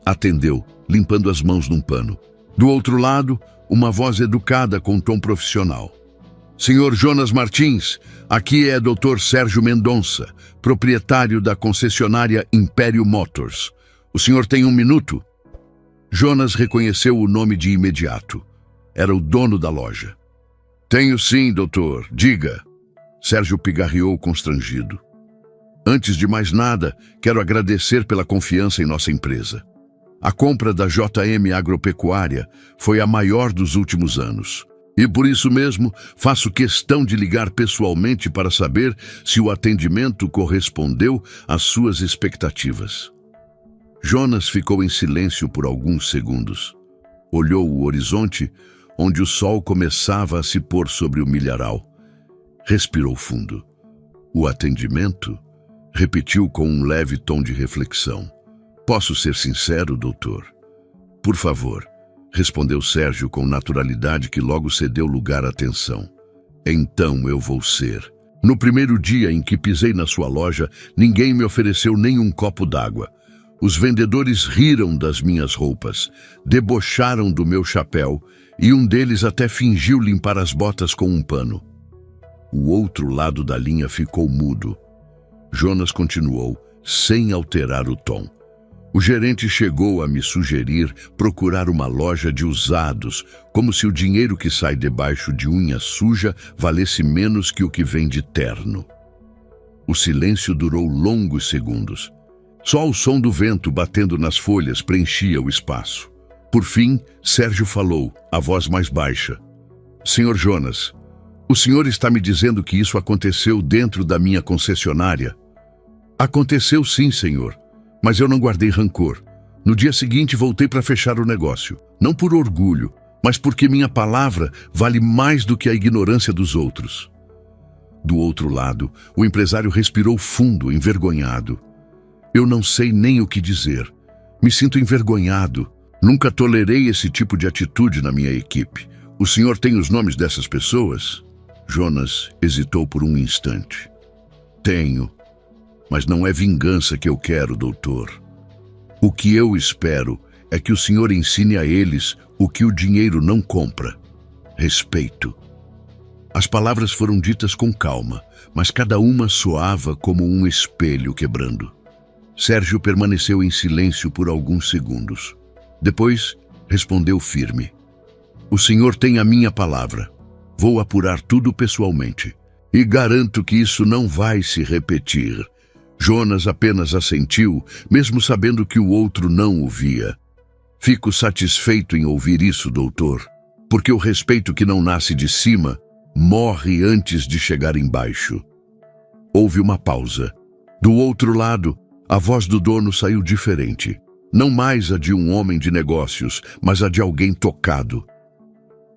Atendeu, limpando as mãos num pano. Do outro lado, uma voz educada com tom profissional. Senhor Jonas Martins, aqui é Dr. Sérgio Mendonça, proprietário da concessionária Império Motors. O senhor tem 1 minuto? Jonas reconheceu o nome de imediato. Era o dono da loja. Tenho sim, doutor. Diga. Sérgio pigarreou constrangido. Antes de mais nada, quero agradecer pela confiança em nossa empresa. A compra da JM Agropecuária foi a maior dos últimos anos. E por isso mesmo, faço questão de ligar pessoalmente para saber se o atendimento correspondeu às suas expectativas. Jonas ficou em silêncio por alguns segundos. Olhou o horizonte, onde o sol começava a se pôr sobre o milharal. Respirou fundo. O atendimento? Repetiu com um leve tom de reflexão. Posso ser sincero, doutor? Por favor, respondeu Sérgio com naturalidade que logo cedeu lugar à tensão. Então eu vou ser. No primeiro dia em que pisei na sua loja, ninguém me ofereceu nem um copo d'água. Os vendedores riram das minhas roupas, debocharam do meu chapéu e um deles até fingiu limpar as botas com um pano. O outro lado da linha ficou mudo. Jonas continuou, sem alterar o tom. O gerente chegou a me sugerir procurar uma loja de usados, como se o dinheiro que sai debaixo de unha suja valesse menos que o que vem de terno. O silêncio durou longos segundos. Só o som do vento batendo nas folhas preenchia o espaço. Por fim, Sérgio falou, a voz mais baixa. Senhor Jonas, o senhor está me dizendo que isso aconteceu dentro da minha concessionária? Aconteceu sim, senhor. Mas eu não guardei rancor. No dia seguinte voltei para fechar o negócio. Não por orgulho, mas porque minha palavra vale mais do que a ignorância dos outros. Do outro lado, o empresário respirou fundo, envergonhado. Eu não sei nem o que dizer. Me sinto envergonhado. Nunca tolerei esse tipo de atitude na minha equipe. O senhor tem os nomes dessas pessoas? Jonas hesitou por um instante. Tenho. Mas não é vingança que eu quero, doutor. O que eu espero é que o senhor ensine a eles o que o dinheiro não compra. Respeito. As palavras foram ditas com calma, mas cada uma soava como um espelho quebrando. Sérgio permaneceu em silêncio por alguns segundos. Depois, respondeu firme. O senhor tem a minha palavra. Vou apurar tudo pessoalmente. E garanto que isso não vai se repetir. Jonas apenas assentiu, mesmo sabendo que o outro não o via. Fico satisfeito em ouvir isso, doutor, porque o respeito que não nasce de cima morre antes de chegar embaixo. Houve uma pausa. Do outro lado, a voz do dono saiu diferente. Não mais a de um homem de negócios, mas a de alguém tocado.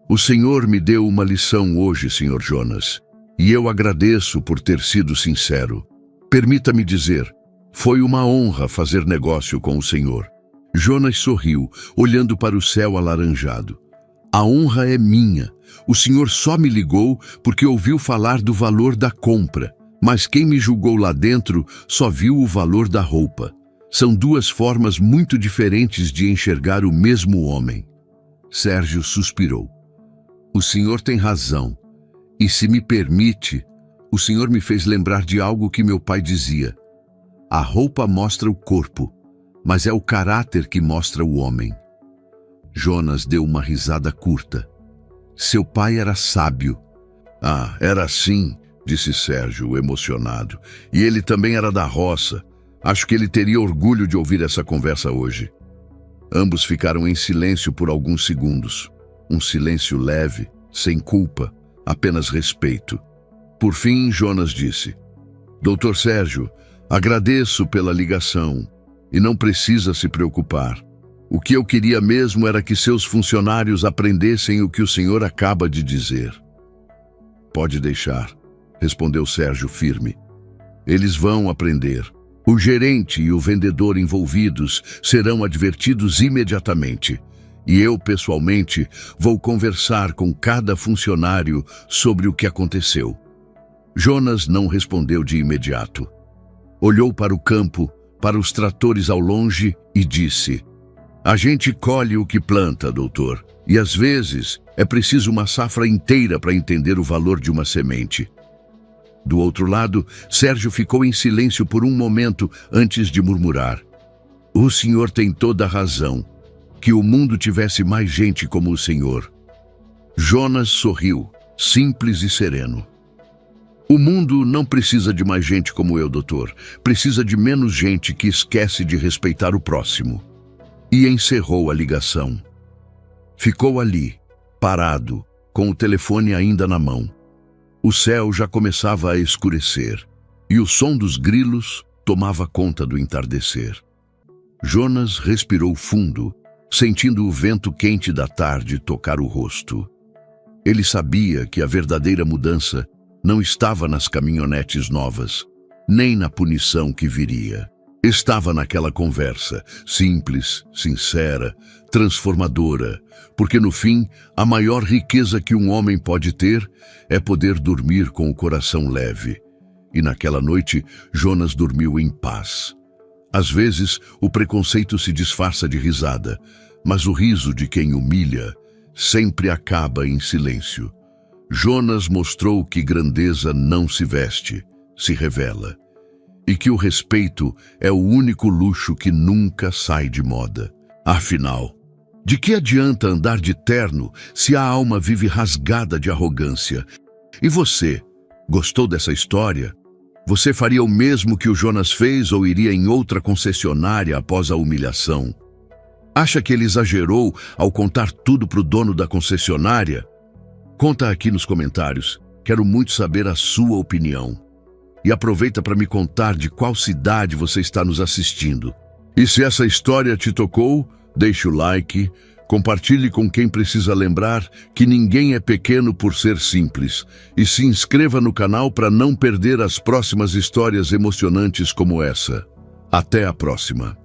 O senhor me deu uma lição hoje, senhor Jonas, e eu agradeço por ter sido sincero. Permita-me dizer, foi uma honra fazer negócio com o senhor. Jonas sorriu, olhando para o céu alaranjado. A honra é minha. O senhor só me ligou porque ouviu falar do valor da compra, mas quem me julgou lá dentro só viu o valor da roupa. São duas formas muito diferentes de enxergar o mesmo homem. Sérgio suspirou. O senhor tem razão. E se me permite, o senhor me fez lembrar de algo que meu pai dizia. A roupa mostra o corpo, mas é o caráter que mostra o homem. Jonas deu uma risada curta. Seu pai era sábio. Ah, era assim, disse Sérgio, emocionado. E ele também era da roça. Acho que ele teria orgulho de ouvir essa conversa hoje. Ambos ficaram em silêncio por alguns segundos. Um silêncio leve, sem culpa, apenas respeito. Por fim, Jonas disse, Doutor Sérgio, agradeço pela ligação e não precisa se preocupar. O que eu queria mesmo era que seus funcionários aprendessem o que o senhor acaba de dizer. Pode deixar, respondeu Sérgio firme. Eles vão aprender. O gerente e o vendedor envolvidos serão advertidos imediatamente. e eu, pessoalmente, vou conversar com cada funcionário sobre o que aconteceu. Jonas não respondeu de imediato. Olhou para o campo, para os tratores ao longe e disse: "A gente colhe o que planta, doutor, e às vezes é preciso uma safra inteira para entender o valor de uma semente." Do outro lado, Sérgio ficou em silêncio por um momento antes de murmurar: "O senhor tem toda a razão. Que o mundo tivesse mais gente como o senhor." Jonas sorriu, simples e sereno. "O mundo não precisa de mais gente como eu, doutor. Precisa de menos gente que esquece de respeitar o próximo." E encerrou a ligação. Ficou ali, parado, com o telefone ainda na mão. O céu já começava a escurecer, e o som dos grilos tomava conta do entardecer. Jonas respirou fundo, sentindo o vento quente da tarde tocar o rosto. Ele sabia que a verdadeira mudança não estava nas caminhonetes novas, nem na punição que viria. Estava naquela conversa, simples, sincera, transformadora, porque no fim, a maior riqueza que um homem pode ter é poder dormir com o coração leve. E naquela noite, Jonas dormiu em paz. Às vezes, o preconceito se disfarça de risada, mas o riso de quem humilha sempre acaba em silêncio. Jonas mostrou que grandeza não se veste, se revela. E que o respeito é o único luxo que nunca sai de moda. Afinal, de que adianta andar de terno se a alma vive rasgada de arrogância? E você, gostou dessa história? Você faria o mesmo que o Jonas fez ou iria em outra concessionária após a humilhação? Acha que ele exagerou ao contar tudo para o dono da concessionária? Conta aqui nos comentários. Quero muito saber a sua opinião. E aproveita para me contar de qual cidade você está nos assistindo. E se essa história te tocou, deixe o like, compartilhe com quem precisa lembrar que ninguém é pequeno por ser simples. E se inscreva no canal para não perder as próximas histórias emocionantes como essa. Até a próxima!